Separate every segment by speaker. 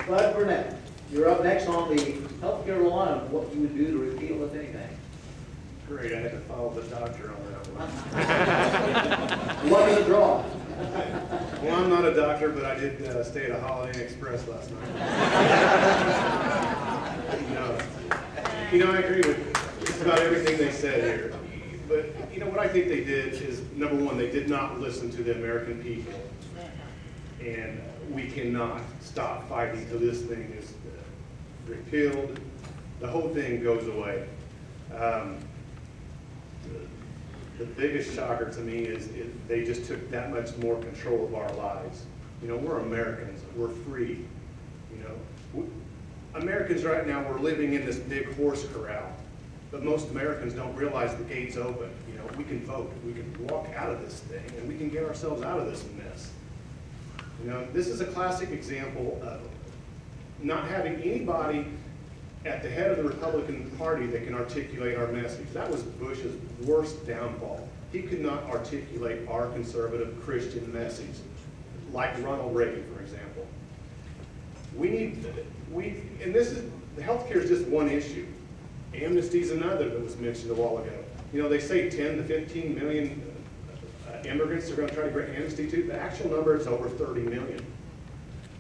Speaker 1: Bud Burnett, you're up next on the healthcare law and what you would do to repeal, if anything.
Speaker 2: Great, I had to follow the doctor on that one.
Speaker 1: What is the draw?
Speaker 2: Well, I'm not a doctor, but I did stay at a Holiday Inn Express last night. I agree with just about everything they said here. But, what I think they did is, number one, they did not listen to the American people. And we cannot stop fighting until this thing is repealed. The whole thing goes away. The biggest shocker to me is they just took that much more control of our lives. We're Americans. We're free. Americans right now, we're living in this big horse corral. But most Americans don't realize the gate's open. We can vote. We can walk out of this thing, and we can get ourselves out of this mess. This is a classic example of not having anybody at the head of the Republican Party that can articulate our message. That was Bush's worst downfall. He could not articulate our conservative Christian message, like Ronald Reagan, for example. And the healthcare is just one issue. Amnesty is another that was mentioned a while ago. They say 10 to 15 million immigrants are going to try to grant amnesty to. The actual number is over 30 million.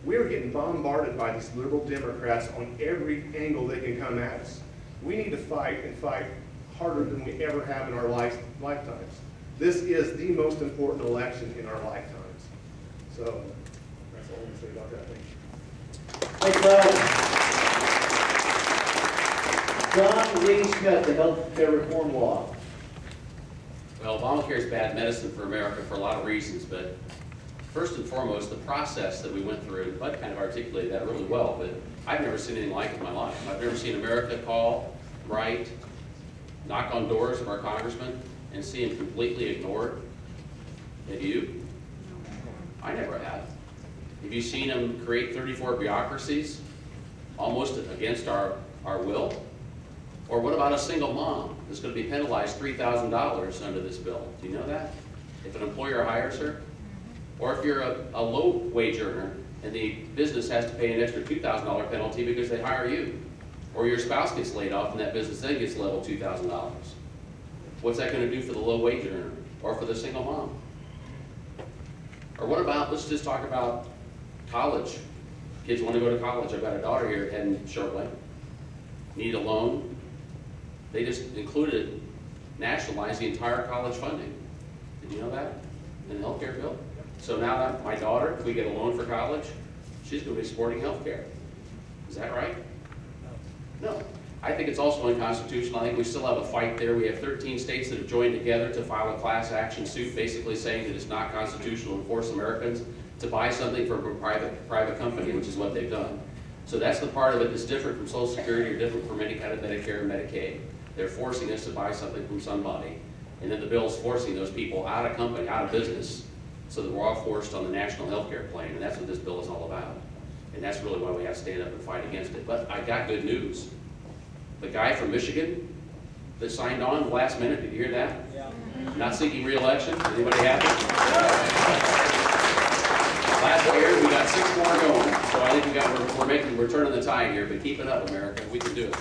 Speaker 2: We are getting bombarded by these liberal Democrats on every angle they can come at us. We need to fight and fight harder than we ever have in our lifetimes. This is the most important election in our lifetimes. So that's all I'm going to say about that. Thank you.
Speaker 1: Thanks, John Lee Smith, the healthcare reform law.
Speaker 3: Well, Obamacare is bad medicine for America for a lot of reasons, but first and foremost, the process that we went through, Bud kind of articulated that really well, but I've never seen anything like it in my life. I've never seen America call, write, knock on doors of our congressmen and see him completely ignored. Have you? I never have. Have you seen him create 34 bureaucracies almost against our will? Or what about a single mom that's going to be penalized $3,000 under this bill? Do you know that? If an employer hires her? Or if you're a low-wage earner and the business has to pay an extra $2,000 penalty because they hire you. Or your spouse gets laid off and that business then gets leveled $2,000. What's that going to do for the low-wage earner? Or for the single mom? Or what about, let's just talk about college. Kids want to go to college. I've got a daughter here heading shortly. Need a loan. They just included, nationalized the entire college funding. Did you know that? In the healthcare bill? So now that my daughter, if we get a loan for college, she's going to be supporting healthcare. Is that right? No. I think it's also unconstitutional. I think we still have a fight there. We have 13 states that have joined together to file a class action suit basically saying that it's not constitutional to force Americans to buy something from a private company, which is what they've done. So that's the part of it that's different from Social Security or different from any kind of Medicare and Medicaid. They're forcing us to buy something from somebody, and then the bill's forcing those people out of company, out of business, so that we're all forced on the national health care plan, and that's what this bill is all about. And that's really why we have to stand up and fight against it. But I got good news. The guy from Michigan that signed on last minute, did you hear that? Yeah. Not seeking re-election. Anybody happy? Last year, we got 6 more going. So I think we're turning the tide here, but keep it up, America. We can do it.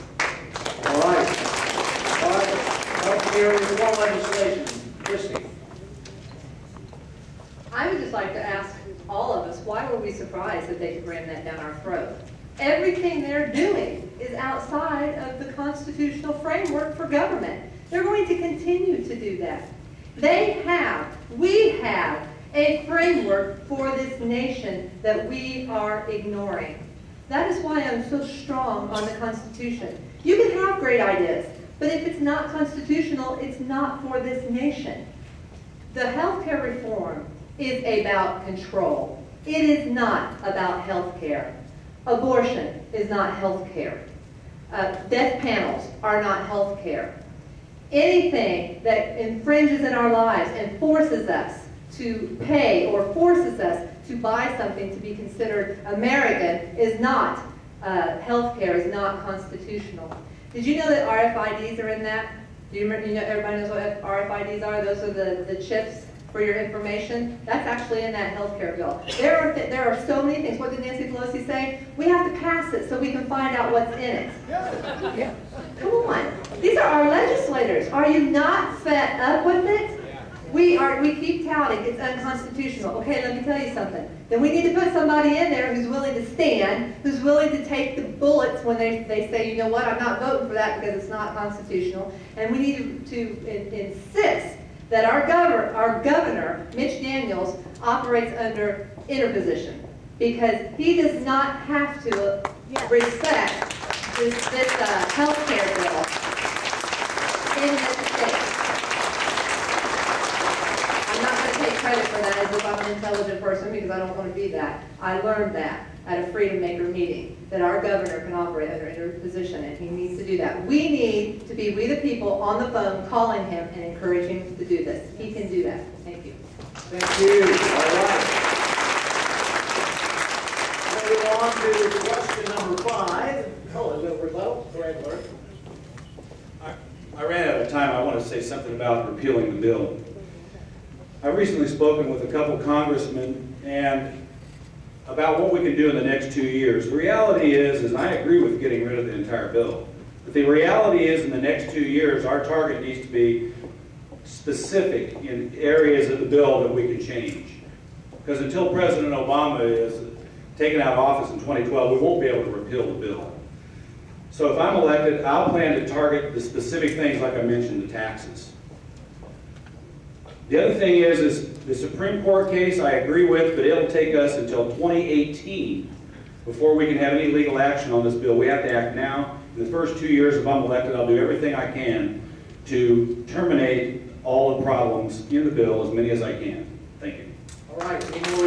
Speaker 1: All right. Healthcare reform legislation. Christie.
Speaker 4: I would just like to ask all of us, why were we surprised that they could ram that down our throat? Everything they're doing is outside of the constitutional framework for government. They're going to continue to do that. We have a framework for this nation that we are ignoring. That is why I'm so strong on the Constitution. You can have great ideas, but if it's not constitutional, it's not for this nation. The healthcare reform is about control. It is not about health care. Abortion is not health care. Death panels are not health care. Anything that infringes in our lives and forces us to pay or forces us to buy something to be considered American is not, health care is not constitutional. Did you know that RFIDs are in that? Do you remember, everybody knows what RFIDs are? Those are the chips for your information, that's actually in that healthcare bill. There are so many things. What did Nancy Pelosi say? We have to pass it so we can find out what's in it. Come on. These are our legislators. Are you not fed up with it? We keep touting it's unconstitutional. Okay, let me tell you something. Then we need to put somebody in there who's willing to stand, who's willing to take the bullets when they say, you know what, I'm not voting for that because it's not constitutional. And we need to insist that our governor, Mitch Daniels, operates under interposition, because he does not have to respect this health care bill in this state. I'm not going to take credit for that as if I'm an intelligent person, because I don't want to be that. I learned that at a Freedom Maker meeting, that our governor can operate under interposition, and he needs to do that. We need to be, we the people, on the phone calling him and encouraging him to do this. He can do that. Thank you.
Speaker 1: Thank you. All right. We'll go on to question number 5. Oh, is that rebuttal? Go ahead, Larry.
Speaker 5: I ran out of time. I want to say something about repealing the bill. I've recently spoken with a couple congressmen and about what we can do in the next 2 years. The reality is I agree with getting rid of the entire bill. But the reality is in the next 2 years, our target needs to be specific in areas of the bill that we can change. Because until President Obama is taken out of office in 2012, we won't be able to repeal the bill. So if I'm elected, I'll plan to target the specific things like I mentioned, the taxes. The other thing is the Supreme Court case I agree with, but it'll take us until 2018 before we can have any legal action on this bill. We have to act now. In the first 2 years, if I'm elected, I'll do everything I can to terminate all the problems in the bill, as many as I can. Thank you.
Speaker 1: All right. Any more